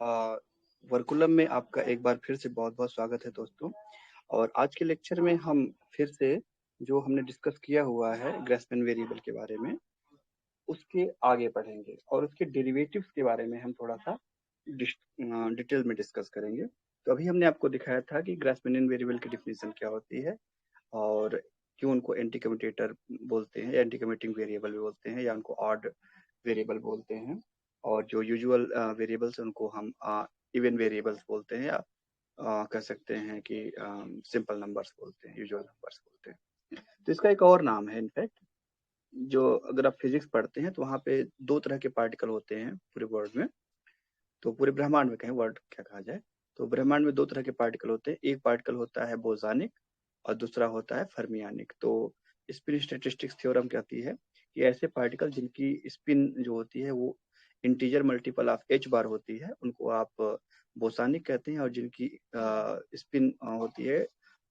वर्कुलम में आपका एक बार फिर से बहुत-बहुत स्वागत है दोस्तों। और आज के लेक्चर में हम फिर से जो हमने डिस्कस किया हुआ है ग्रेसमैन वेरिएबल के बारे में, उसके आगे बढ़ेंगे और उसके डेरिवेटिव्स के बारे में हम थोड़ा-सा डिटेल में डिस्कस करेंगे। तो अभी हमने आपको दिखाया था कि ग्रेसमैनियन वेरिएबल की डेफिनेशन क्या होती है और क्यों उनको एंटी कम्यूटेटर बोलते हैं, एंटी कम्यूटिंग वेरिएबल भी बोलते हैं या उनको ऑड वेरिएबल बोलते हैं। और जो यूजुअल वेरिएबल्स हैं उनको हम इवन वेरिएबल्स बोलते हैं या कह सकते हैं कि सिंपल नंबर्स बोलते हैं, यूजुअल नंबर्स बोलते हैं। तो इसका एक और नाम है इनफैक्ट, जो अगर आप फिजिक्स पढ़ते हैं तो वहाँ पे दो तरह के पार्टिकल होते हैं पूरे वर्ल्ड में, तो पूरे ब्रह्मांड में कहें, वर्ल्ड क्या कहा जाए, तो ब्रह्मांड में दो तरह के पार्टिकल होते हैं। एक पार्टिकल होता है बोसॉनिक और दूसरा होता है फर्मियानिक। तो स्पिन स्टैटिस्टिक्स थ्योरम कहती है कि ऐसे पार्टिकल जिनकी स्पिन जो होती है वो इंटीजर मल्टीपल ऑफ एच बार होती है उनको आप बोसॉनिक कहते हैं, और जिनकी स्पिन होती है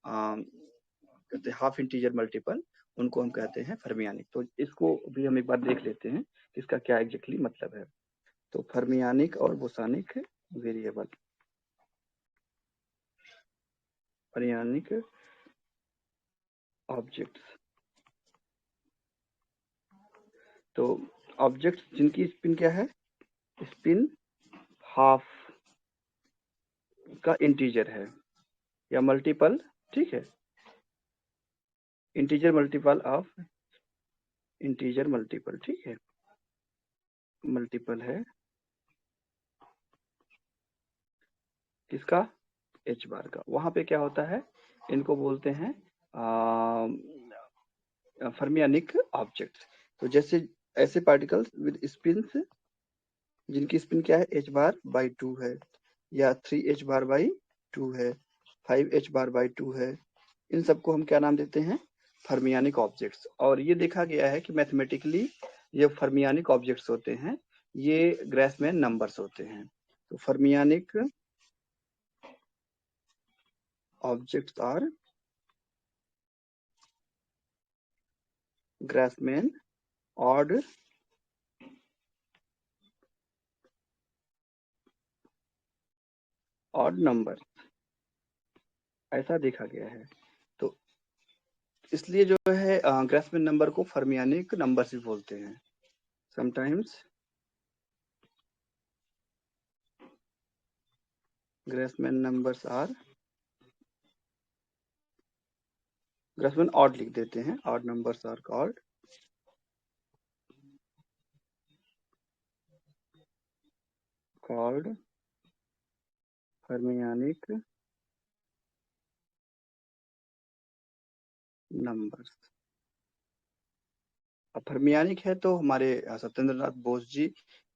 कहते हैं हाफ इंटीजर मल्टीपल, उनको हम कहते हैं फर्मियानिक। तो इसको भी हम एक बार देख लेते हैं कि इसका क्या एग्जैक्टली मतलब है। तो फर्मियानिक और बोसॉनिक वेरिएबल, फर्मियानिक ऑब्जेक्ट्स, तो ऑब्जेक्ट्स जिनकी स्पिन क्या है, स्पिन हाफ का इंटीजर है या मल्टीपल, ठीक है, integer multiple of integer multiple, ठीक है, मल्टीपल है किसका, एच बार का। वहां पे क्या होता है, इनको बोलते हैं फर्मियानिक ऑब्जेक्ट्स। तो जैसे ऐसे पार्टिकल्स विद स्पिन्स जिनकी स्पिन क्या है, एच बार बाई 2 है, या 3h बार बाई 2 है, 5h बार बाई 2 है, इन सबको हम क्या नाम देते हैं, फर्मियानिक ऑब्जेक्ट्स। और ये देखा गया है कि मैथमेटिकली ये फर्मियानिक ऑब्जेक्ट्स होते हैं, ये ग्रेसमैन नंबर्स होते हैं। तो फर्मियानिक objects are Grassmann odd number, ऐसा देखा गया है। तो इसलिए जो है ग्रेसमैन नंबर को फर्मियानिक नंबर्स भी बोलते हैं। Sometimes Grassmann numbers are, Grassmann odd लिख देते हैं, odd numbers are called fermionic numbers. अब फर्मियानिक है तो हमारे सत्येंद्रनाथ बोस जी,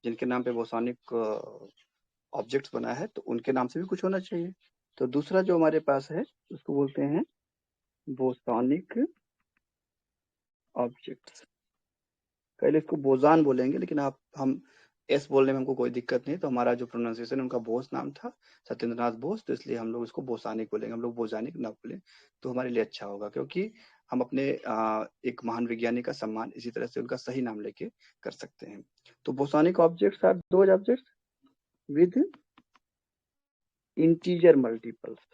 जिनके नाम पे बोसॉनिक ऑब्जेक्ट्स बना है, तो उनके नाम से भी कुछ होना चाहिए। तो दूसरा जो हमारे पास है उसको बोलते हैं बोसॉनिक ऑब्जेक्ट्स। पहले इसको बोजान बोलेंगे, लेकिन आप हम एस बोलने में हमको कोई दिक्कत नहीं, तो हमारा जो प्रोनाउंसिएशन है उनका बोस नाम था, सत्येंद्रनाथ बोस, तो इसलिए हम लोग इसको बोसानिक बोलेंगे, हम लोग बोजानिक ना बोले तो हमारे लिए अच्छा होगा, क्योंकि हम अपने एक महान वैज्ञानिक का सम्मान इसी तरह से उनका सही नाम लेके कर सकते हैं। तो bosonic objects are those objects with integer multiples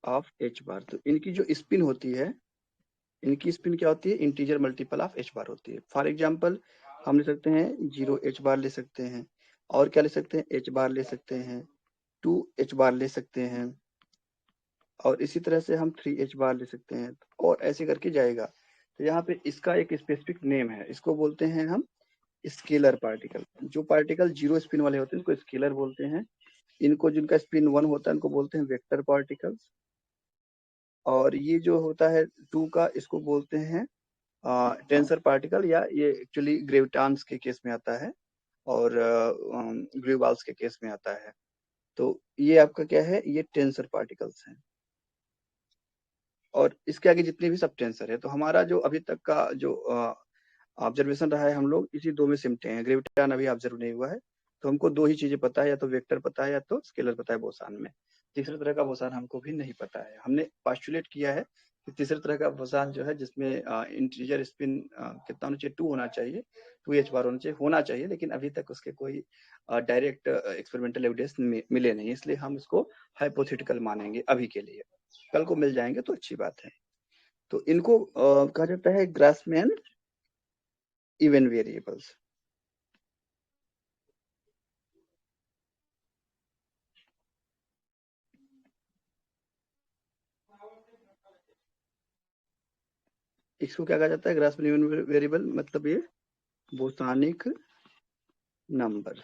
of h bar. तो इनकी जो स्पिन होती है, इनकी स्पिन क्या होती है, इंटीजर मल्टीपल ऑफ एच बार होती है। फॉर एग्जाम्पल हम ले सकते हैं 0h बार ले सकते हैं, और क्या ले सकते हैं, h बार ले सकते हैं, 2h बार ले सकते हैं, और इसी तरह से हम 3h बार ले सकते हैं, और ऐसे करके जाएगा। तो यहाँ पे इसका एक स्पेसिफिक नेम है, इसको बोलते हैं हम स्केलर पार्टिकल। जो पार्टिकल जीरो स्पिन वाले होते हैं इनको स्केलर बोलते हैं। इनको जिनका स्पिन 1 होता है इनको बोलते हैं वेक्टर पार्टिकल्स। और ये जो होता है 2 का, इसको बोलते हैं टेंसर पार्टिकल, या ये एक्चुअली ग्रेविटान्स के केस में आता है और ग्रीवाल्स के केस में आता है। तो ये आपका क्या है, ये टेंसर पार्टिकल्स हैं, और इसके आगे जितने भी सब टेंसर है। तो हमारा जो अभी तक का जो ऑब्जर्वेशन रहा है, हम लोग इसी दो में सिमटे हैं। ग्रेविटान अभी ऑब्जर्व नहीं हुआ है, तो हमको दो ही चीजें पता है, या तो वेक्टर पता है या तो स्केलर पता है बोसान में। तीसरे तरह का बोसान हमको भी नहीं पता है। हमने पास्टुलेट किया है तीसरे तरह का बोसान जो है जिसमें इंटीजर स्पिन कितना होना चाहिए, 2 होना चाहिए, 2h बार होना चाहिए, लेकिन अभी तक उसके कोई डायरेक्ट एक्सपेरिमेंटल एविडेंस मिले नहीं, इसलिए हम इसको हाइपोथेटिकल मानेंगे अभी के लिए। कल को मिल जाएंगे तो अच्छी बात है। तो इनको कहा जाता है ग्रासमैन इवन वेरिएबल्स। इसको क्या कहा जाता है, ग्रासमैन इवन वेरिएबल, मतलब ये बोसानिक नंबर।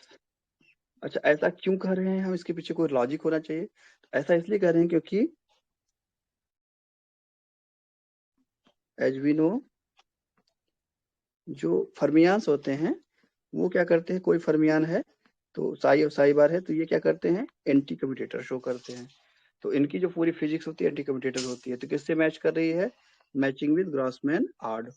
अच्छा, ऐसा क्यों कह रहे हैं हम, इसके पीछे कोई लॉजिक होना चाहिए। तो ऐसा इसलिए कह रहे हैं क्योंकि एज वी नो जो फर्मियान्स होते हैं वो क्या करते हैं, कोई फर्मियान है तो साई और साई बार है, तो ये क्या करते हैं, एंटी कम्यूटेटर शो करते हैं। तो इनकी जो पूरी फिजिक्स होती है एंटी कम्यूटेटर होती है, तो किससे मैच कर रही है, matching with Grassmann odd.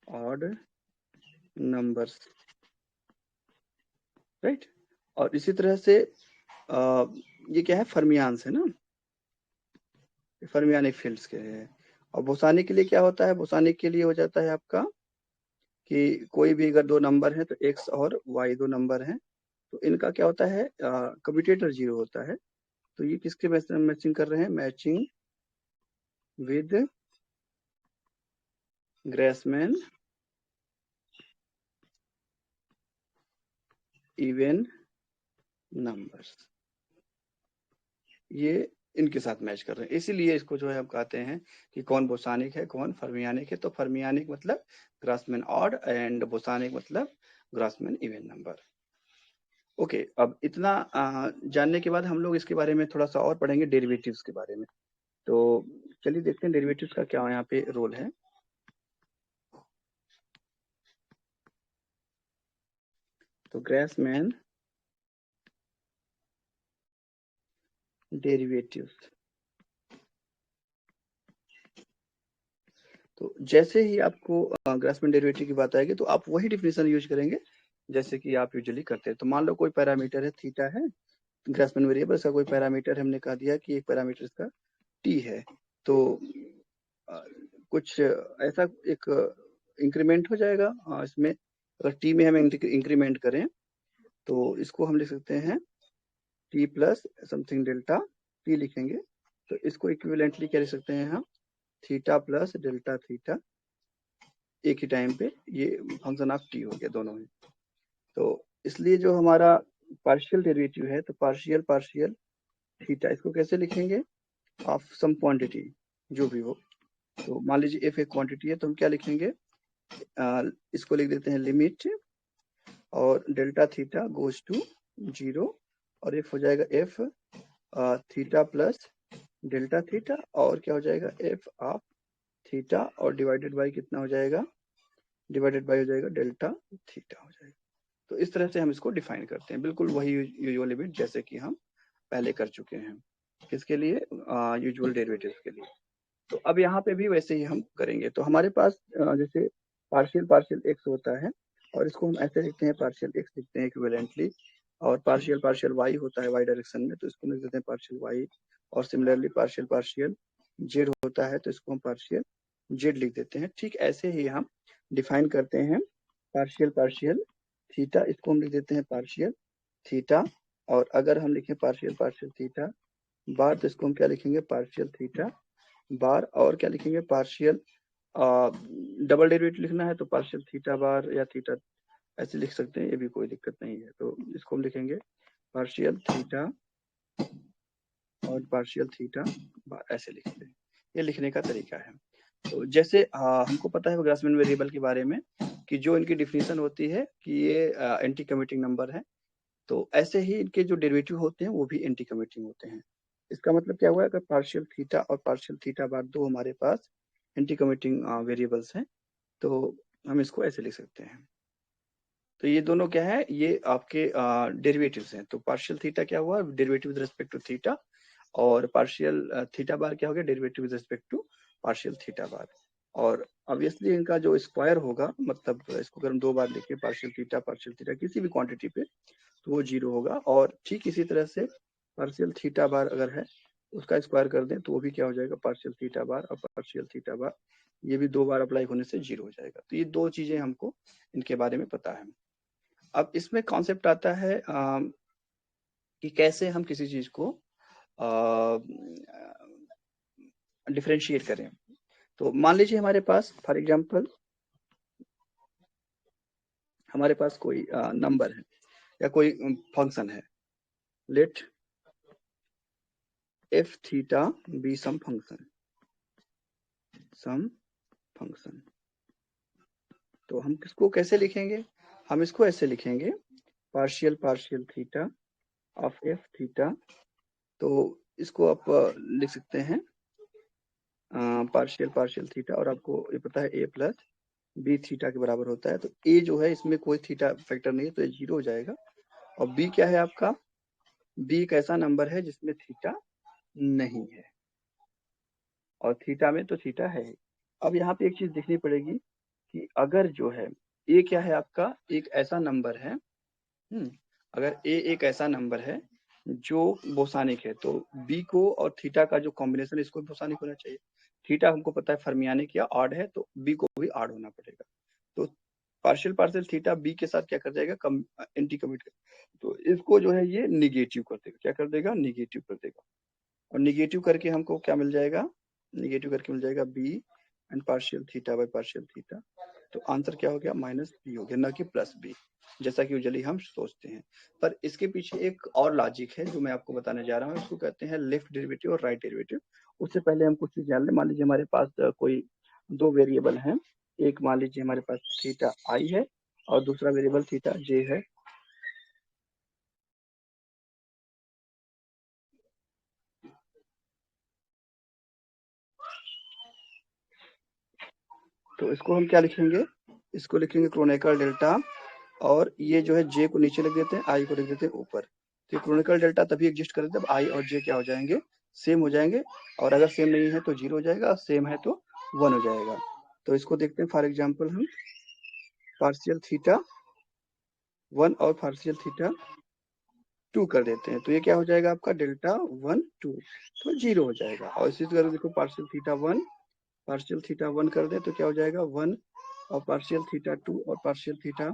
Odd numbers, right. और इसी तरह से ये क्या है, फर्मियान्स है ना, फर्मियानिक फील्ड्स के हैं। और बोसानिक के लिए क्या होता है, बोसानिक के लिए हो जाता है आपका कि कोई भी अगर दो नंबर है तो एक्स और वाई दो नंबर हैं, तो इनका क्या होता है, कम्यूटेटर 0 होता है। तो ये किसके मैचिंग कर रहे हैं, matching with Grassmann even numbers, ये इनके साथ मैच कर रहे हैं, इसीलिए इसको जो है हम कहते हैं कि कौन बोसानिक है कौन फर्मियानिक है। तो फर्मियानिक मतलब ग्रासमैन ऑड एंड बोसानिक मतलब ग्रासमैन इवन नंबर। ओके, अब इतना जानने के बाद हम लोग इसके बारे में थोड़ा सा और पढ़ेंगे, डेरिवेटिव्स के बारे में। तो चलिए देखते हैं डेरिवेटिव्स का क्या यहाँ पे रोल है। तो ग्रासमैन डेरिवेटिव्स, तो जैसे ही आपको ग्रासमैन डेरिवेटिव की बात आएगी तो आप वही डिफिनेशन यूज करेंगे जैसे कि आप यूजुअली करते हैं। तो मान लो कोई पैरामीटर है थीटा है, ग्रासमैन वेरिएबल का कोई पैरामीटर हमने कहा दिया कि एक पैरामीटर इसका टी है, तो कुछ ऐसा एक इंक्रीमेंट हो जाएगा इसमें। अगर टी में हम इंक्रीमेंट करें तो इसको हम लिख सकते हैं T plus something delta T लिखेंगे। तो इसको इक्विवेलेंटली क्या लिख सकते हैं हम, थीटा प्लस डेल्टा थीटा, एक ही टाइम पे ये फंक्शन ऑफ टी हो गया दोनों में। तो इसलिए जो हमारा पार्शियल डेरिवेटिव है, तो पार्शियल पार्शियल थीटा, इसको कैसे लिखेंगे, ऑफ सम क्वांटिटी जो भी हो। तो मान लीजिए एफ एक क्वांटिटी है, तो हम क्या लिखेंगे, इसको लिख देते हैं लिमिट और डेल्टा थीटा गोज टू 0, और एफ हो जाएगा F theta plus delta theta, और क्या हो जाएगा एफ ऑफ थीटा, और डिवाइडेड बाय कितना हो जाएगा, डिवाइडेड बाय हो जाएगा डेल्टा थीटा हो जाएगा। तो इस तरह से हम इसको डिफाइन करते हैं, बिल्कुल वही यूजुअल लिमिट जैसे कि हम पहले कर चुके हैं, किसके लिए, यूजुअल डेरिवेटिव्स के लिए। तो अब यहाँ पे भी वैसे ही हम करेंगे। तो हमारे पास जैसे पार्शियल पार्शियल एक्स होता है, और इसको हम ऐसे लिखते हैं, पार्शियल एक्स लिखते हैं इक्विवेलेंटली, और पार्शियल पार्शियल वाई होता है वाई डायरेक्शन में, तो इसको लिख देते हैं पार्शियल वाई। और सिमिलरली पार्शियल पार्शियल जेड होता है, तो इसको हम पार्शियल जेड लिख देते हैं। ठीक ऐसे ही हम डिफाइन करते हैं पार्शियल पार्शियल थीटा, इसको हम लिख देते हैं पार्शियल थीटा। और अगर हम लिखें पार्शियल पार्शियल थीटा बार, तो इसको हम क्या लिखेंगे, पार्शियल थीटा बार। और क्या लिखेंगे, पार्शियल डबल डेरिवेटिव लिखना है तो पार्शियल थीटा बार या थीटा ऐसे लिख सकते हैं, ये भी कोई दिक्कत नहीं है। तो इसको हम लिखेंगे पार्शियल थीटा और पार्शियल थीटा बार, ऐसे लिखेंगे। ये लिखने का तरीका है। तो जैसे हमको पता है ग्रासमैन वेरिएबल के बारे में कि जो इनकी डिफिनेशन होती है कि ये एंटी कम्यूटिंग नंबर है, तो ऐसे ही इनके जो डेरिवेटिव होते हैं वो भी एंटी कम्यूटिंग होते हैं। इसका मतलब क्या हुआ, अगर पार्शियल थीटा और पार्शियल थीटा बार दो हमारे पास एंटी कम्यूटिंग वेरिएबल्स हैं, तो हम इसको ऐसे लिख सकते हैं। तो ये दोनों क्या है, ये आपके डेरिवेटिव्स हैं। तो पार्शियल थीटा क्या हुआ, derivative with respect to theta, और पार्शियल थीटा बार क्या हो गया, derivative with respect to partial theta bar. और ऑब्वियसली इनका जो स्क्वायर होगा, मतलब इसको अगर हम 2 बार लिखें पार्शियल थीटा किसी भी क्वांटिटी पे, तो वो 0 होगा। और ठीक इसी तरह से पार्शियल थीटा बार अगर है, उसका स्क्वायर कर दें तो वो भी क्या हो जाएगा, पार्शियल थीटा बार और पार्शियल थीटा बार, ये भी 2 बार अप्लाई होने से 0 हो जाएगा। तो ये 2 चीजें हमको इनके बारे में पता है। अब इसमें कॉन्सेप्ट आता है कि कैसे हम किसी चीज को डिफरेंशिएट करें। तो मान लीजिए हमारे पास फॉर एग्जांपल हमारे पास कोई नंबर है या कोई फंक्शन है, let F theta be some function. तो हम किसको कैसे लिखेंगे, हम इसको ऐसे लिखेंगे partial theta of F theta. तो इसको आप लिख सकते हैं पार्शियल थीटा, और आपको ये पता है ए प्लस बी थीटा के बराबर होता है। तो ए जो है इसमें कोई थीटा फैक्टर नहीं है, तो ये 0 हो जाएगा। और बी क्या है आपका, बी एक ऐसा नंबर है जिसमें थीटा नहीं है, और थीटा में तो थीटा है ही। अब यहाँ पे एक चीज देखनी पड़ेगी कि अगर जो है ए क्या है आपका, एक ऐसा नंबर है, अगर ए एक ऐसा नंबर है जो बोसानिक है, तो बी को और थीटा का जो कॉम्बिनेशन, इसको बोसानिक होना चाहिए। थीटा हमको पता है फर्मियानिक या ऑड है, तो बी को भी ऑड होना पड़ेगा। तो पार्शियल थीटा बी के साथ क्या कर जाएगा, एंटी कमिट कर, तो इसको जो है ये निगेटिव कर देगा। क्या कर देगा, निगेटिव कर देगा। और निगेटिव करके हमको क्या मिल जाएगा, निगेटिव करके मिल जाएगा B and partial theta by partial theta. तो आंसर क्या हो गया, माइनस बी हो गया, ना कि प्लस बी, जैसा कि यूजुअली हम सोचते हैं। पर इसके पीछे एक और लॉजिक है जो मैं आपको बताने जा रहा हूँ, इसको कहते हैं लेफ्ट डेरिवेटिव और राइट डेरिवेटिव। उससे पहले हम कुछ चीज जान लें। मान लीजिए हमारे पास कोई 2 वेरिएबल हैं, एक मान लीजिए हमारे पास थीटा आई है और दूसरा वेरिएबल थीटा जे है। तो इसको हम क्या लिखेंगे, इसको लिखेंगे क्रोनेकल डेल्टा, और ये जो है जे को नीचे लिख देते हैं, आई को लिख देते हैं ऊपर। तो ये क्रोनिकल डेल्टा तभी एग्जिस्ट करते हैं जब आई और जे क्या हो जाएंगे, सेम हो जाएंगे। और अगर सेम नहीं है तो 0 हो जाएगा, सेम है तो 1 हो जाएगा। तो इसको देखते हैं, फॉर एग्जांपल हम पार्शियल थीटा 1 और पार्शियल थीटा 2 कर देते हैं, तो ये क्या हो जाएगा आपका डेल्टा 1 2, तो 0 हो जाएगा। और इसी तरह देखो पार्शियल थीटा 1 कर दे तो क्या हो जाएगा 1, और पार्शियल थीटा 2 और पार्शियल थीटा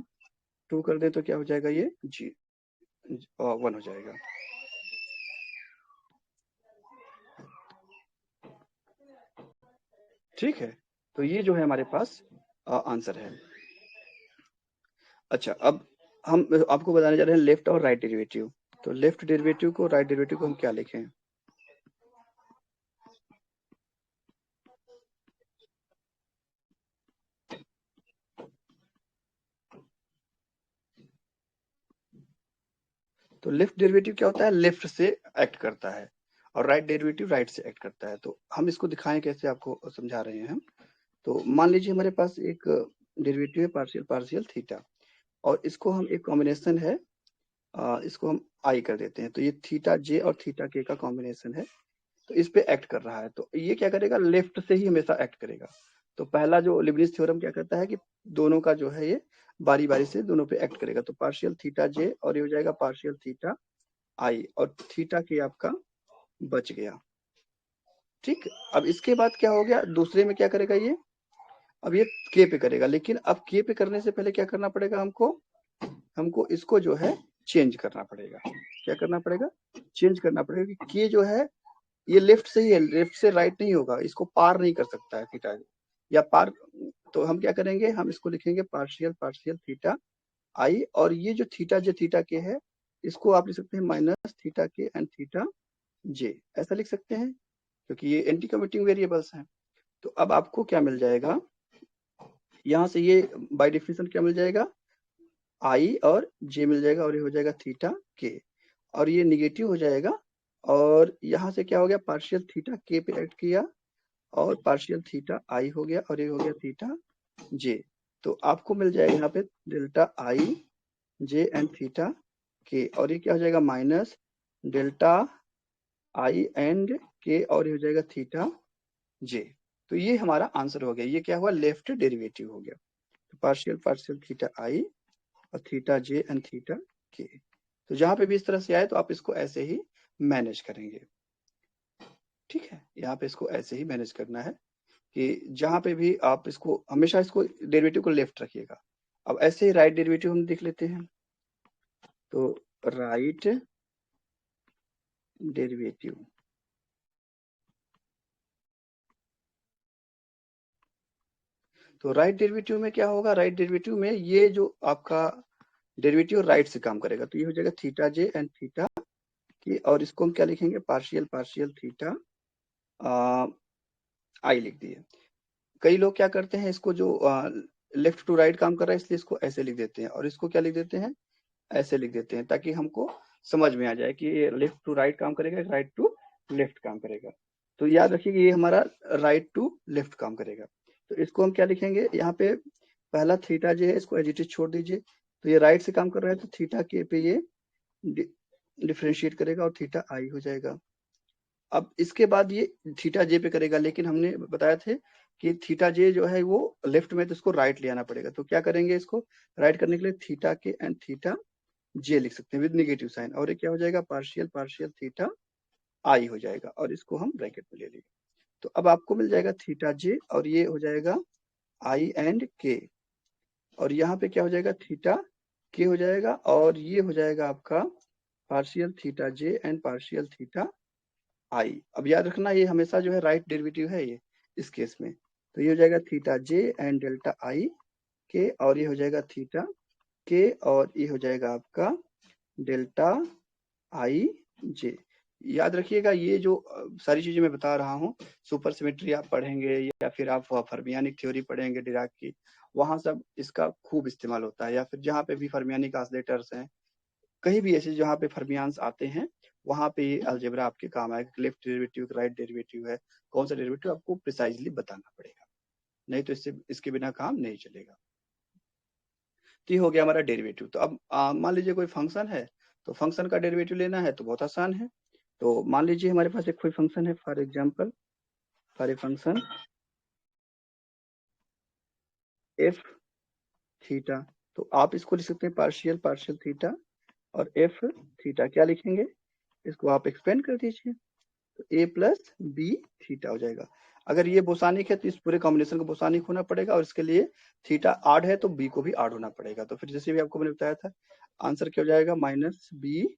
2 कर दे तो क्या हो जाएगा, ये 1 हो जाएगा। ठीक है, तो ये जो है हमारे पास आंसर है। अच्छा, अब हम आपको बताने जा रहे हैं लेफ्ट और राइट डेरिवेटिव। तो लेफ्ट डेरिवेटिव को, राइट डेरिवेटिव को हम क्या लिखें, तो लेफ्ट डेरिवेटिव क्या होता है, लेफ्ट से एक्ट करता है, और राइट डेरिवेटिव राइट से एक्ट करता है। तो हम इसको दिखाएं कैसे, आपको समझा रहे हैं हम। तो मान लीजिए हमारे पास एक डेरिवेटिव है पार्शियल थीटा, और इसको हम एक कॉम्बिनेशन है, इसको हम आई कर देते हैं। तो ये थीटा जे और थीटा के का कॉम्बिनेशन है, तो इस पे एक्ट कर रहा है। तो ये क्या करेगा, लेफ्ट से ही हमेशा एक्ट करेगा। तो पहला जो लिबनिज थ्योरम क्या कहता है कि दोनों का जो है ये बारी बारी से दोनों पे एक्ट करेगा। तो पार्शियल थीटा जे और ये हो जाएगा पार्शियल थीटा आई, और थीटा के आपका बच गया। ठीक, अब इसके बाद क्या हो गया, दूसरे में क्या करेगा ये, अब ये के पे करेगा। लेकिन अब के पे करने से पहले क्या करना पड़ेगा हमको, हमको इसको जो है चेंज करना पड़ेगा। क्या करना पड़ेगा, चेंज करना पड़ेगा कि के जो है ये लेफ्ट से ही है, लेफ्ट से राइट नहीं होगा, इसको पार नहीं कर सकता है थीटा, या पार। तो हम क्या करेंगे, हम इसको लिखेंगे पार्शियल थीटा आई, और ये जो थीटा जे थीटा के है, इसको आप लिख सकते हैं माइनस थीटा के एंड थीटा जे, ऐसा लिख सकते हैं, क्योंकि ये एंटी कमिटिंग वेरिएबल्स हैं। तो अब आपको क्या मिल जाएगा, यहाँ से ये बाय डेफिनेशन क्या मिल जाएगा, आई और जे मिल जाएगा, और ये हो जाएगा थीटा के, और ये निगेटिव हो जाएगा। और यहाँ से क्या हो गया, पार्शियल थीटा के पे ऐड किया, और पार्शियल थीटा आई हो गया, और ये हो गया थीटा जे। तो आपको मिल जाएगा यहाँ पे delta I J and theta के, और ये क्या हो जाएगा माइनस डेल्टा आई एंड के, और ये हो जाएगा थीटा जे। तो ये हमारा आंसर हो गया। ये क्या हुआ? लेफ्ट डेरिवेटिव हो गया। तो पार्शियल पार्शियल थीटा आई और थीटा जे एंड थीटा के। तो जहां पे भी इस तरह से आए तो आप इसको ऐसे ही मैनेज करेंगे। ठीक है, यहाँ पे इसको ऐसे ही मैनेज करना है कि जहां पे भी आप इसको हमेशा इसको डेरिवेटिव को लेफ्ट रखिएगा। अब ऐसे ही राइट डेरिवेटिव हम देख लेते हैं। तो राइट डेरिवेटिव, तो राइट डेरिवेटिव में क्या होगा? राइट डेरिवेटिव में ये जो आपका डेरिवेटिव राइट से काम करेगा, तो ये हो जाएगा थीटा जे एंड थीटा की, और इसको हम क्या लिखेंगे? पार्शियल पार्शियल थीटा आई लिख दिए। कई लोग क्या करते हैं, इसको जो लेफ्ट टू राइट काम कर रहा है इसलिए इसको ऐसे लिख देते हैं, और इसको क्या लिख देते हैं? ऐसे लिख देते हैं, ताकि हमको समझ में आ जाए कि ये लेफ्ट टू राइट काम करेगा, राइट टू लेफ्ट काम करेगा। तो याद रखिए कि ये हमारा राइट टू लेफ्ट काम करेगा। तो इसको हम क्या लिखेंगे? यहाँ पे पहला थीटा जो है इसको एज इट इज छोड़ दीजिए। तो ये राइट से काम कर रहा है तो थीटा के पे ये डिफ्रेंशिएट करेगा और थीटा आई हो जाएगा। अब इसके बाद ये थीटा जे पे करेगा, लेकिन हमने बताया थे कि थीटा जे जो है वो लेफ्ट में, तो इसको राइट ले आना पड़ेगा। तो क्या करेंगे? इसको राइट करने के लिए थीटा के एंड थीटा जे लिख सकते हैं विद नेगेटिव साइन, और ये क्या हो जाएगा? पार्शियल पार्शियल थीटा आई हो जाएगा, और इसको हम ब्रैकेट में ले लेंगे। तो अब आपको मिल जाएगा थीटा जे, और ये हो जाएगा आई एंड के, और यहाँ पे क्या हो जाएगा? थीटा के हो जाएगा, और ये हो जाएगा आपका partial theta j and partial theta i. अब याद रखना ये हमेशा जो है राइट डेरिवेटिव है ये इस केस में। तो ये हो जाएगा थीटा जे एंड डेल्टा आई के, और ये हो जाएगा थीटा के, और ये हो जाएगा आपका डेल्टा आई जे। याद रखिएगा ये जो सारी चीजें मैं बता रहा हूँ, सुपर सिमेट्री आप पढ़ेंगे या फिर आप फर्मियानिक थ्योरी पढ़ेंगे डिराक की, वहां सब इसका खूब इस्तेमाल होता है। या फिर जहाँ पे भी फर्मियानिक ऑसिलेटर्स हैं, कहीं भी ऐसे जहाँ पे फर्मियान्स आते हैं, वहां पे ये अलजेब्रा आपके काम आएगा। लेफ्ट डेरिवेटिव राइट डेरिवेटिव है, कौन सा डेरिवेटिव आपको प्रिसाइजली बताना पड़ेगा, नहीं तो इससे इसके बिना काम नहीं चलेगा। तो ये हो गया हमारा डेरिवेटिव। तो अब मान लीजिए कोई फंक्शन है, तो फंक्शन का डेरिवेटिव लेना है तो बहुत आसान है। तो मान लीजिए हमारे पास एक कोई फंक्शन है, for example for a function F theta, तो आप इसको लिख सकते हैं पार्शियल पार्शियल थीटा और एफ थीटा। क्या लिखेंगे? इसको आप एक्सपेंड कर दीजिए, तो ए प्लस बी थीटा हो जाएगा। अगर ये बोसानिक है तो इस पूरे कॉम्बिनेशन को बोसानिक होना पड़ेगा, और इसके लिए थीटा आड है तो बी को भी आड होना पड़ेगा। तो फिर जैसे भी आपको मैंने बताया था, आंसर क्या हो जाएगा? माइनस बी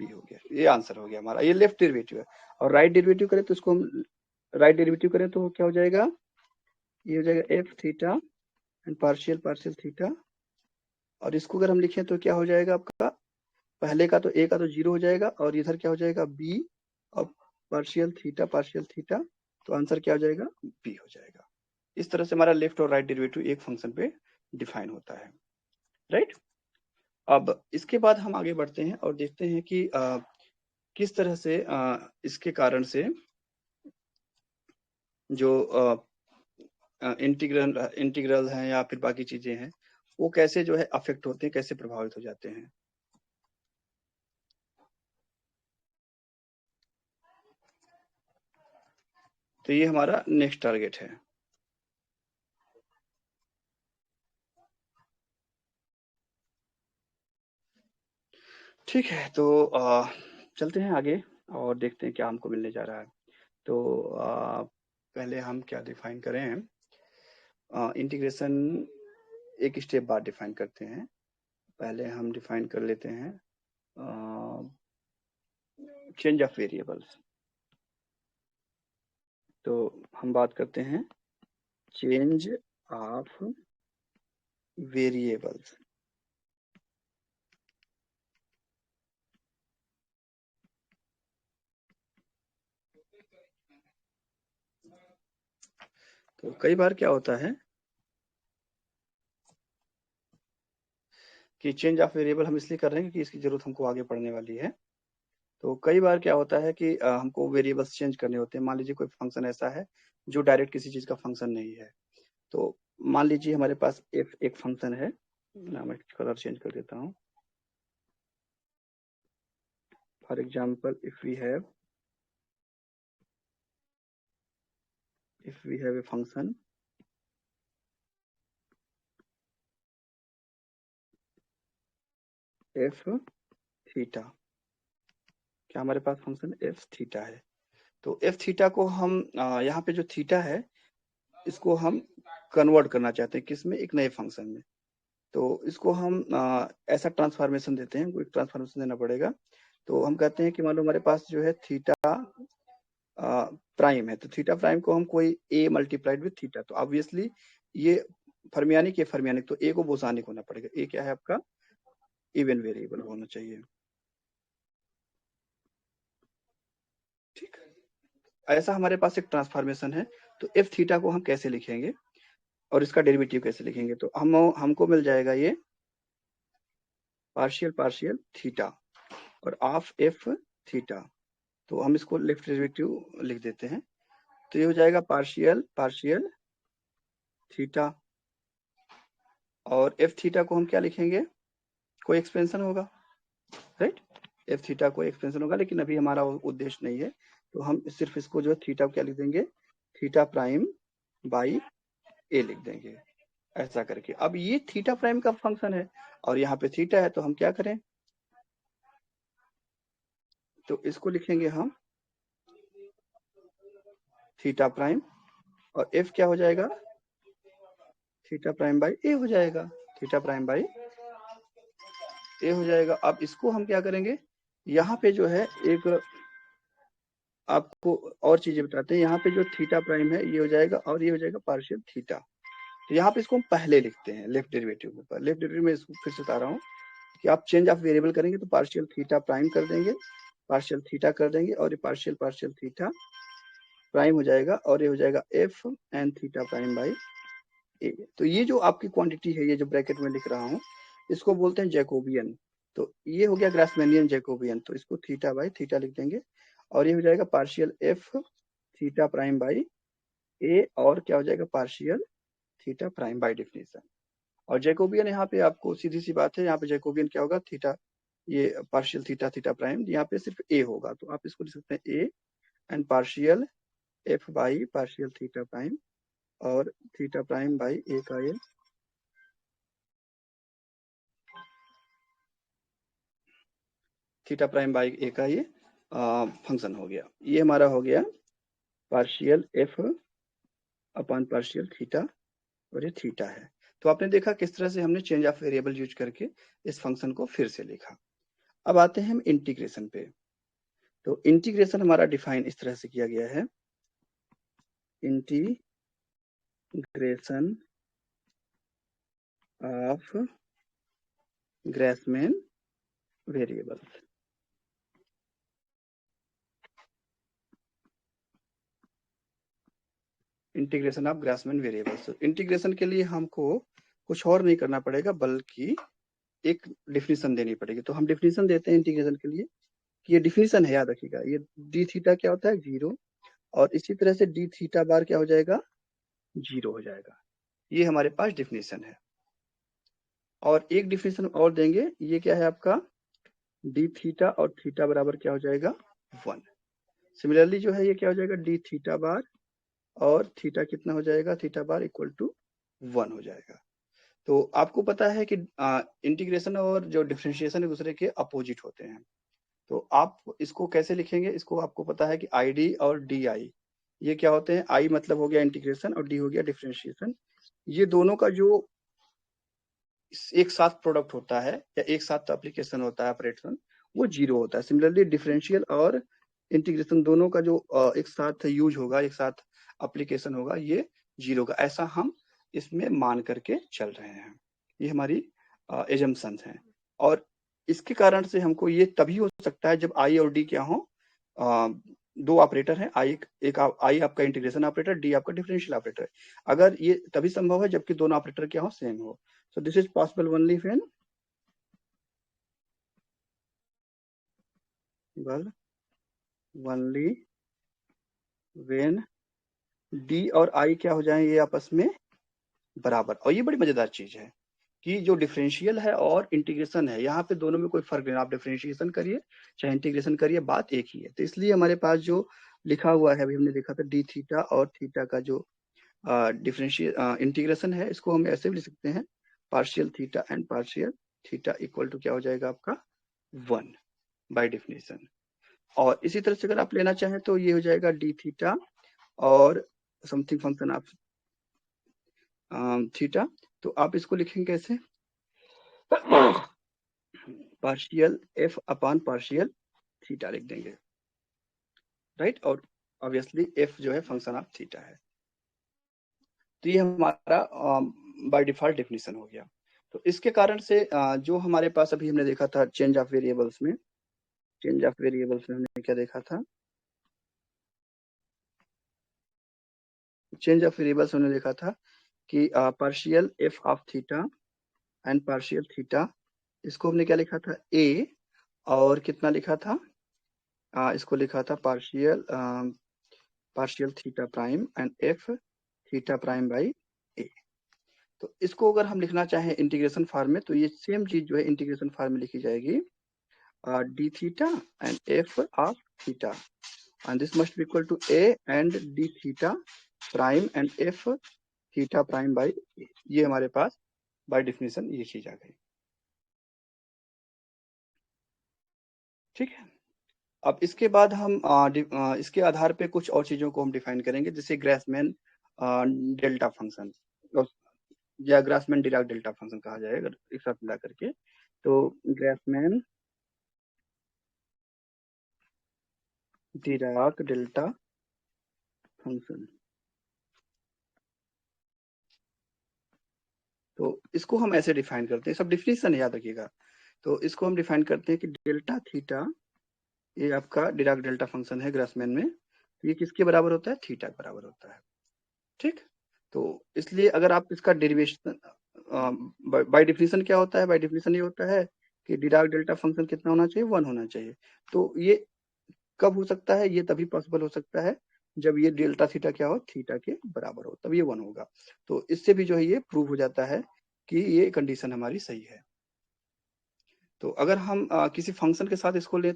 हो गया। ये आंसर हो गया हमारा, ये लेफ्ट डेरिवेटिव है। और राइट डेरिवेटिव करें तो इसको हम राइट डेरिवेटिव करें तो क्या हो जाएगा? ये हो जाएगा F theta and partial partial theta, और इसको अगर हम लिखें तो क्या हो जाएगा आपका? पहले का तो ए का तो जीरो हो जाएगा, और इधर क्या हो जाएगा? बी और पार्शियल थीटा, तो आंसर क्या हो जाएगा? बी हो जाएगा। इस तरह से हमारा लेफ्ट और राइट डेरिवेटिव एक फंक्शन पे डिफाइन होता है, राइट। अब इसके बाद हम आगे बढ़ते हैं और देखते हैं कि किस तरह से इसके कारण से जो इंटीग्रल हैं या फिर बाकी चीजें हैं, वो कैसे जो है अफेक्ट होते हैं, कैसे प्रभावित हो जाते हैं। तो ये हमारा नेक्स्ट टारगेट है। ठीक है, तो चलते हैं आगे और देखते हैं क्या हमको मिलने जा रहा है। तो पहले हम क्या डिफाइन करें? इंटीग्रेशन एक स्टेप बाद डिफाइन करते हैं। पहले हम डिफाइन कर लेते हैं चेंज ऑफ वेरिएबल्स। तो हम बात करते हैं चेंज ऑफ वेरिएबल्स। तो कई बार क्या होता है कि चेंज ऑफ वेरिएबल हम इसलिए कर रहे हैं क्योंकि इसकी जरूरत हमको आगे पढ़ने वाली है। तो कई बार क्या होता है कि हमको वेरिएबल्स चेंज करने होते हैं। मान लीजिए कोई फंक्शन ऐसा है जो डायरेक्ट किसी चीज का फंक्शन नहीं है। तो मान लीजिए हमारे पास एफ एक फंक्शन है, मैं कलर चेंज कर देता हूँ। For example if we have if we have a function f theta, क्या हमारे पास फंक्शन f थीटा है, तो f थीटा को हम यहाँ पे जो थीटा है इसको हम कन्वर्ट करना चाहते हैं किसमें, एक नए फंक्शन में। तो इसको हम ऐसा ट्रांसफॉर्मेशन देते हैं, कोई ट्रांसफॉर्मेशन देना पड़ेगा। तो हम कहते हैं कि मान लो हमारे पास जो है थीटा प्राइम है, तो थीटा प्राइम को हम कोई a मल्टीप्लाइड विथ थीटा, तो ऑब्वियसली ये फर्मियानिक है, फर्मियानिक तो a को बोसानिक होना पड़ेगा। a क्या है आपका, इवन वेरिएबल होना चाहिए, ठीक है। ऐसा हमारे पास एक ट्रांसफॉर्मेशन है। तो f थीटा को हम कैसे लिखेंगे और इसका डेरिवेटिव कैसे लिखेंगे, तो हमको मिल जाएगा ये पार्शियल पार्शियल थीटा और ऑफ एफ थीटा, तो हम इसको लेफ्ट डेरिवेटिव लिख देते हैं। तो ये हो जाएगा पार्शियल पार्शियल थीटा, और एफ थीटा को हम क्या लिखेंगे, कोई एक्सपेंशन होगा, राइट। एफ थीटा कोई एक्सपेंशन होगा, लेकिन अभी हमारा उद्देश्य नहीं है, तो हम सिर्फ इसको जो है थीटा को क्या लिख देंगे, थीटा प्राइम बाई ए लिख देंगे, ऐसा करके। अब ये थीटा प्राइम का फंक्शन है और यहाँ पे थीटा है, तो हम क्या करें, तो इसको लिखेंगे हम थीटा प्राइम, और एफ क्या हो जाएगा, थीटा प्राइम बाई ए हो जाएगा, थीटा प्राइम बाई ए हो जाएगा। अब इसको हम क्या करेंगे, यहाँ पे जो है एक आपको और चीजें बताते हैं, यहाँ पे जो थीटा प्राइम है ये हो जाएगा और ये हो जाएगा पार्शियल थीटा, तो यहाँ पे इसको हम पहले लिखते हैं लेफ्ट डेरिवेटिव के ऊपर। लेफ्ट डेरिवेटिव में इसको फिर से बता रहा हूँ कि आप चेंज ऑफ वेरिएबल करेंगे तो पार्शियल थीटा प्राइम कर देंगे, पार्शियल थीटा कर देंगे, और ये पार्शियल पार्शियल थीटा प्राइम हो जाएगा, और ये हो जाएगा f n theta prime by a. तो ये जो आपकी क्वांटिटी है, ये जो ब्रैकेट में लिख रहा हूँ, इसको बोलते हैं जैकोबियन। तो ये हो गया ग्रासमैनियन जैकोबियन, तो इसको थीटा बाई थीटा लिख देंगे, और ये हो जाएगा partial f theta prime by a, और क्या हो जाएगा partial theta prime by definition. और जैकोबियन यहाँ पे आपको सीधी सी बात है, यहाँ पे जैकोबियन क्या होगा, थीटा, ये पार्शियल थीटा थीटा प्राइम, यहाँ पे सिर्फ ए होगा, तो आप इसको लिख सकते हैं A and partial F by partial theta prime, और थीटा प्राइम बाई ए का ये थीटा प्राइम बाई ए का ये फंक्शन हो गया। ये हमारा हो गया partial F upon partial theta, और ये थीटा है। तो आपने देखा किस तरह से हमने चेंज ऑफ वेरिएबल यूज करके इस फंक्शन को फिर से लिखा। अब आते हैं हम इंटीग्रेशन पे। तो इंटीग्रेशन हमारा डिफाइन इस तरह से किया गया है, integration of Grassmann variables. Integration of Grassmann variables, integration के लिए हमको कुछ और नहीं करना पड़ेगा, बल्कि एक डिफिनीशन देनी पड़ेगी। तो हम डिफिनीशन देते हैं इंटीग्रेशन के लिए, कि ये डिफिनीशन है, याद रखिएगा, ये डी थीटा क्या होता है, 0, और इसी तरह से डी थीटा बार क्या हो जाएगा, 0 हो जाएगा। ये हमारे पास डिफिनीशन है। और एक डिफिनीशन और देंगे, ये क्या है आपका, डी थीटा और थीटा बराबर क्या हो जाएगा, 1। सिमिलरली जो है ये क्या हो जाएगा, डी थीटा बार और थीटा कितना हो जाएगा, थीटा बार इक्वल टू 1 हो जाएगा। तो आपको पता है कि इंटीग्रेशन और जो डिफरेंशिएशन एक दूसरे के अपोजिट होते हैं। तो आप इसको कैसे लिखेंगे, इसको आपको पता है कि आई डी और डी आई, ये क्या होते हैं, आई मतलब हो गया इंटीग्रेशन और डी हो गया डिफरेंशिएशन। ये दोनों का जो एक साथ प्रोडक्ट होता है या एक साथ एप्लीकेशन होता है, ऑपरेशन, वो 0 होता है। सिमिलरली डिफरेंशियल और इंटीग्रेशन दोनों का जो एक साथ यूज होगा, एक साथ एप्लीकेशन होगा, ये 0 का, ऐसा हम इसमें मान करके चल रहे हैं। ये हमारी एजम्पशंस हैं, और इसके कारण से हमको ये तभी हो सकता है जब आई और डी क्या हो, दो ऑपरेटर हैं, आई एक आई आपका इंटीग्रेशन ऑपरेटर, डी आपका डिफरेंशियल ऑपरेटर। अगर ये तभी संभव है जबकि दोनों ऑपरेटर क्या हो, सेम हो। So this is possible only when D और I क्या हो जाएं, ये आपस में बराबर। और ये बड़ी मजेदार चीज है कि जो डिफरेंशियल है और इंटीग्रेशन है, यहाँ पे दोनों में कोई फर्क नहीं, आप डिफरेंशिएशन करिए चाहे इंटीग्रेशन करिए, बात एक ही है। तो इसलिए हमारे पास जो लिखा हुआ है, अभी हमने देखा था डी थीटा और थीटा का जो डिफरेंशियल इंटीग्रेशन है, इसको हम ऐसे भी लिख सकते हैं, partial theta and partial theta equal to क्या हो जाएगा आपका 1 बाय डेफिनेशन। और इसी तरह से अगर आप लेना चाहें तो ये हो जाएगा डी थीटा और समथिंग फंक्शन ऑफ थीटा, तो आप इसको लिखेंगे कैसे, partial F upon partial theta लिख देंगे, राइट। और ऑब्वियसली एफ जो है फंक्शन ऑफ थीटा है। तो ये हमारा बाय डिफॉल्ट डेफिनेशन हो गया। तो इसके कारण से जो हमारे पास अभी हमने देखा था चेंज ऑफ वेरिएबल्स में, चेंज ऑफ वेरिएबल्स में हमने क्या देखा था, चेंज ऑफ वेरिएबल्स हमने देखा था कि partial F of theta and partial theta, इसको हमने क्या लिखा था ए, और कितना लिखा था, इसको लिखा था partial partial theta prime and f theta prime by a. तो इसको अगर हम लिखना चाहें इंटीग्रेशन फॉर्म में, तो ये सेम चीज जो है इंटीग्रेशन फॉर्म में लिखी जाएगी, d theta and F of theta and this must be equal to a and d theta prime and f theta prime by a. ये हमारे पास बाय डेफिनेशन ये चीज आ गई, ठीक है। अब इसके बाद हम इसके आधार पे कुछ और चीजों को हम डिफाइन करेंगे, जैसे ग्रासमैन डेल्टा फंक्शन या ग्रासमैन डिराक डेल्टा फंक्शन कहा जाएगा एक साथ मिला करके। तो ग्रासमैन डिराक डेल्टा फंक्शन, तो इसको हम ऐसे डिफाइन करते हैं, सब डिफिनेशन याद रखिएगा। तो इसको हम डिफाइन करते हैं कि डेल्टा थीटा, ये आपका डिराक डेल्टा फंक्शन है ग्रासमैन में, तो ये किसके बराबर होता है, थीटा के बराबर होता है, ठीक। तो इसलिए अगर आप इसका डेरिवेशन बाय डेफिनेशन क्या होता है, बाय डेफिनेशन ये होता है कि डिराक डेल्टा फंक्शन कितना होना चाहिए, 1 होना चाहिए। तो ये कब हो सकता है, ये तभी पॉसिबल हो सकता है जब ये डेल्टा थीटा क्या हो, थीटा के बराबर हो, तब ये 1 होगा। तो इससे भी जो है ये प्रूव हो जाता है कि ये कंडीशन हमारी सही है। तो अगर हम किसी फंक्शन के साथ इसको ले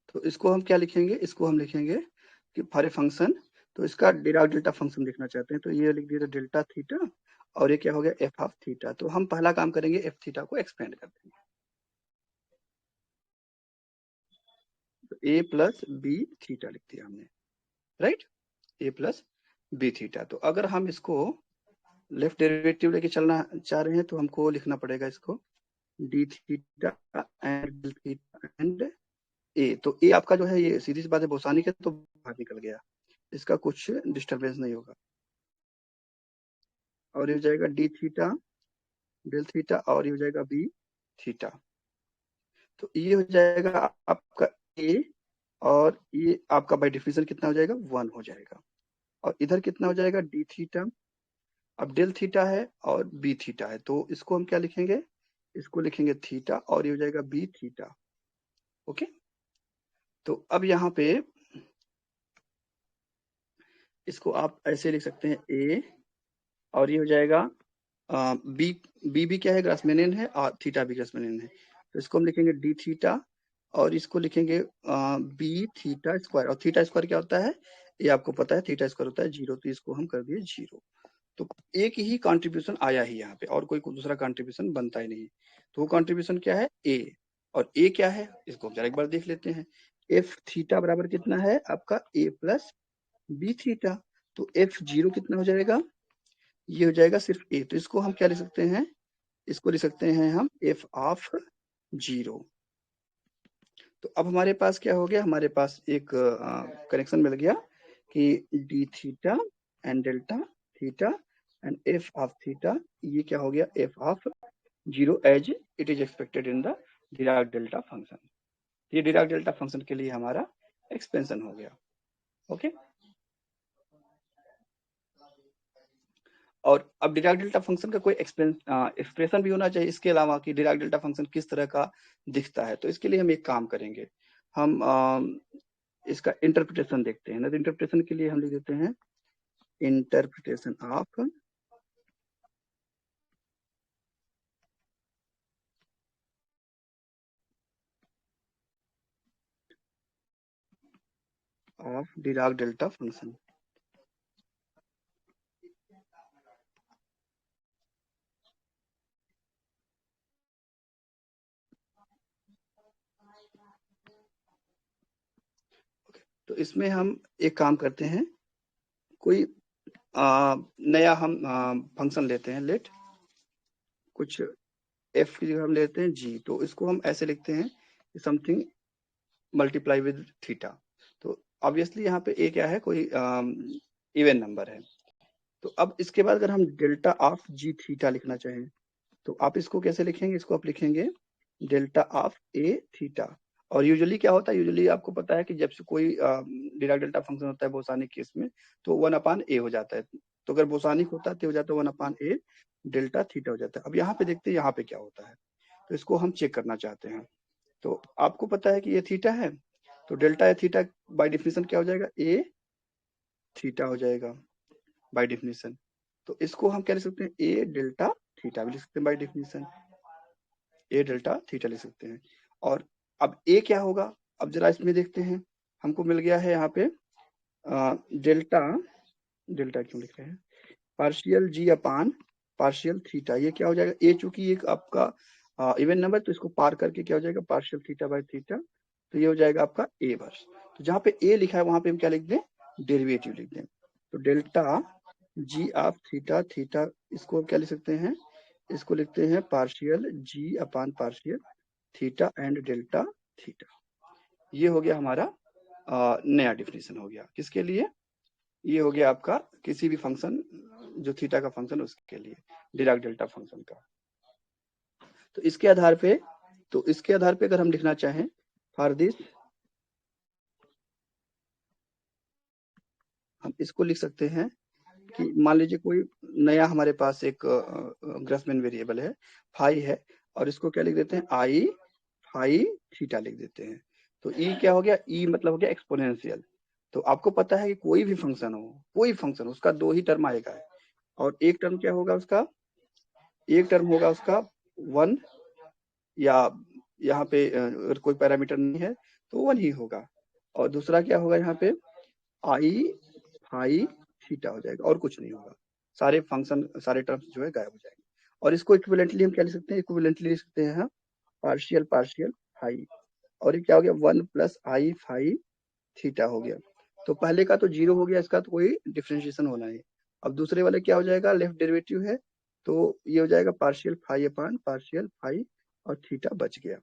तो इसको हम क्या लिखेंगे, इसको हम लिखेंगे कि फॉर ए फंक्शन, तो इसका डिराक डेल्टा फंक्शन लिखना चाहते हैं, तो ये लिख दिया डेल्टा थीटा और ये क्या हो गया एफ ऑफ थीटा। तो हम पहला काम करेंगे एफ थीटा को एक्सपेंड कर देंगे, तो ए प्लस बी थीटा लिख दिया हमने, राइट, ए प्लस बी थीटा। तो अगर हम इसको लेफ्ट डेरिवेटिव लेके चलना चाह रहे हैं तो हमको लिखना पड़ेगा इसको d theta and theta and a. तो ए आपका जो है ये सीधी सी बात है बोसानी के, तो बाहर निकल गया, इसका कुछ डिस्टरबेंस नहीं होगा, और ये हो जाएगा डी थीटा डेल थीटा और ये हो जाएगा बी थीटा। तो ये हो जाएगा आपका ए, और ये आपका बाय डिफिनेशन कितना हो जाएगा, 1 हो जाएगा, और इधर कितना हो जाएगा डी थीटा। अब डेल थीटा है और बी थीटा है, तो इसको हम क्या लिखेंगे, इसको लिखेंगे थीटा और ये हो जाएगा बी थीटा, ओके। तो अब यहाँ पे इसको आप ऐसे लिख सकते हैं ए, और ये हो जाएगा बी, बी भी क्या है ग्रासमैनियन है और थीटा भी ग्रासमैनियन है, तो इसको हम लिखेंगे डी थीटा और इसको लिखेंगे बी थीटा स्क्वायर, और थीटा स्क्वायर क्या होता है ये आपको पता है, थीटा स्क्वायर होता है 0, तो इसको हम कर दिए 0। तो एक ही कंट्रीब्यूशन आया ही यहाँ पे, और कोई दूसरा कंट्रीब्यूशन बनता ही नहीं। तो वो कंट्रीब्यूशन क्या है ए, और ए क्या है इसको हम जरा एक बार देख लेते हैं। एफ थीटा बराबर कितना है आपका ए प्लस बी थीटा, तो एफ 0 कितना हो जाएगा, ये हो जाएगा सिर्फ ए, तो इसको हम क्या लिख सकते हैं, इसको लिख सकते हैं हम एफ ऑफ 0। तो अब हमारे पास क्या हो गया, हमारे पास एक कनेक्शन मिल गया कि D theta and delta theta and F of theta, ये क्या हो गया F of 0 as it is expected in the Dirac delta function. ये डिराक डेल्टा फंक्शन के लिए हमारा एक्सपेंशन हो गया, ओके। और अब डिराक डेल्टा फंक्शन का कोई एक्सप्रेशन भी होना चाहिए इसके अलावा कि डिराक डेल्टा फंक्शन किस तरह का दिखता है। तो इसके लिए हम एक काम करेंगे, हम इसका इंटरप्रिटेशन देखते हैं ना। तो इंटरप्रिटेशन के लिए हम लिख देते हैं interpretation of of Dirac delta function. तो इसमें हम एक काम करते हैं, कोई नया हम फंक्शन लेते हैं, लेट कुछ एफ की जगह हम लेते हैं जी। तो इसको हम ऐसे लिखते हैं समथिंग मल्टीप्लाई विद थीटा। तो ऑब्वियसली यहाँ पे ए क्या है, कोई इवन नंबर है। तो अब इसके बाद अगर हम डेल्टा ऑफ जी थीटा लिखना चाहें तो आप इसको कैसे लिखेंगे, इसको आप लिखेंगे डेल्टा ऑफ ए थीटा। और यूजुअली क्या होता है, यूजुअली आपको पता है कि जब से कोई डिराक डेल्टा फंक्शन होता है बोसानिक केस में, तो 1/a हो जाता है। तो अगर बोसानिक होता है तो हो जाता है 1/a डेल्टा थीटा हो जाता है। अब यहाँ पे देखते हैं यहाँ पे क्या होता है, तो इसको हम चेक करना चाहते हैं। तो आपको पता है कि ये थीटा है, तो delta A theta by definition क्या हो जाएगा, ए थीटा हो जाएगा बाय डिफिनेशन। तो इसको हम क्या लिख सकते हैं, ए डेल्टा थीटा भी लिख सकते हैं बाय डिफिनेशन, ए डेल्टा थीटा लिख सकते हैं। और अब ए क्या होगा, अब जरा इसमें देखते हैं, हमको मिल गया है यहाँ पे डेल्टा, डेल्टा क्यों लिख रहे हैं, partial G upon partial theta. ये क्या हो जाएगा, ए चूंकि एक आपका इवन नंबर, तो इसको पार करके क्या हो जाएगा पार्शियल थीटा बाय थीटा, तो ये हो जाएगा आपका ए वर्स। तो जहाँ पे ए लिखा है वहां पे हम क्या लिख दें, डेरिवेटिव लिख दें। तो delta G of theta, theta इसको क्या लिख सकते हैं, इसको लिखते हैं partial G upon partial theta and delta theta. ये हो गया हमारा नया डिफिनेशन हो गया, किसके लिए, ये हो गया आपका किसी भी फंक्शन जो थीटा का फंक्शन उसके लिए, डिराक डेल्टा फंक्शन का। तो इसके आधार पे अगर हम लिखना चाहें फॉर दिस, हम इसको लिख सकते हैं कि मान लीजिए कोई नया हमारे पास एक ग्रासमैन वेरिएबल है, फाई है, और इसको क्या लिख देते हैं, आई फाई थीटा लिख देते हैं। तो ई क्या हो गया, ई मतलब हो गया एक्सपोनेंशियल। तो आपको पता है कि कोई भी फंक्शन हो, कोई फंक्शन उसका दो ही टर्म आएगा, और एक टर्म क्या होगा उसका, एक टर्म होगा उसका 1, या यहाँ पे अगर कोई पैरामीटर नहीं है तो 1 ही होगा, और दूसरा क्या होगा यहाँ पे आई फाई थीटा हो जाएगा, और कुछ नहीं होगा। सारे फंक्शन सारे टर्म्स जो है गायब हो जाएंगे। और इसको इक्विवेलेंटली हम क्या लिख सकते हैं, इक्विवेलेंटली लिख सकते हैं पार्शियल पार्शियल फाई, और ये क्या हो गया 1 प्लस आई फाई थीटा हो गया। तो पहले का तो 0 हो गया, इसका तो कोई डिफरेंशिएशन होना है। अब दूसरे वाले क्या हो जाएगा, लेफ्ट डेरिवेटिव है, तो ये हो जाएगा पार्शियल फाई अपान पार्शियल फाई, और थीटा बच गया।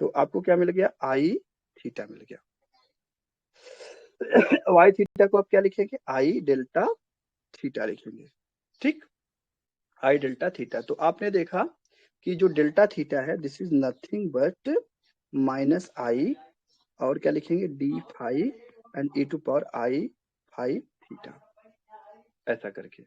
तो आपको क्या मिल गया, आई थीटा मिल गया। वाई थीटा को आप क्या लिखेंगे, आई डेल्टा थीटा लिखेंगे, ठीक, आई डेल्टा थीटा। तो आपने देखा कि जो डेल्टा थीटा है this is nothing but minus i, और क्या लिखेंगे d phi and e to power i phi theta, ऐसा करके।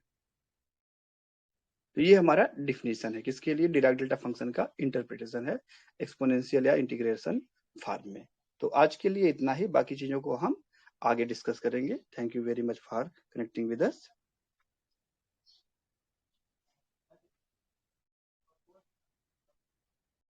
तो ये हमारा डिफिनीशन है किसके लिए, डिराक डेल्टा फंक्शन का इंटरप्रिटेशन है एक्सपोनेंशियल या इंटीग्रेशन फॉर्म में। तो आज के लिए इतना ही, बाकी चीजों को हम आगे डिस्कस करेंगे। Thank you very much for connecting with us.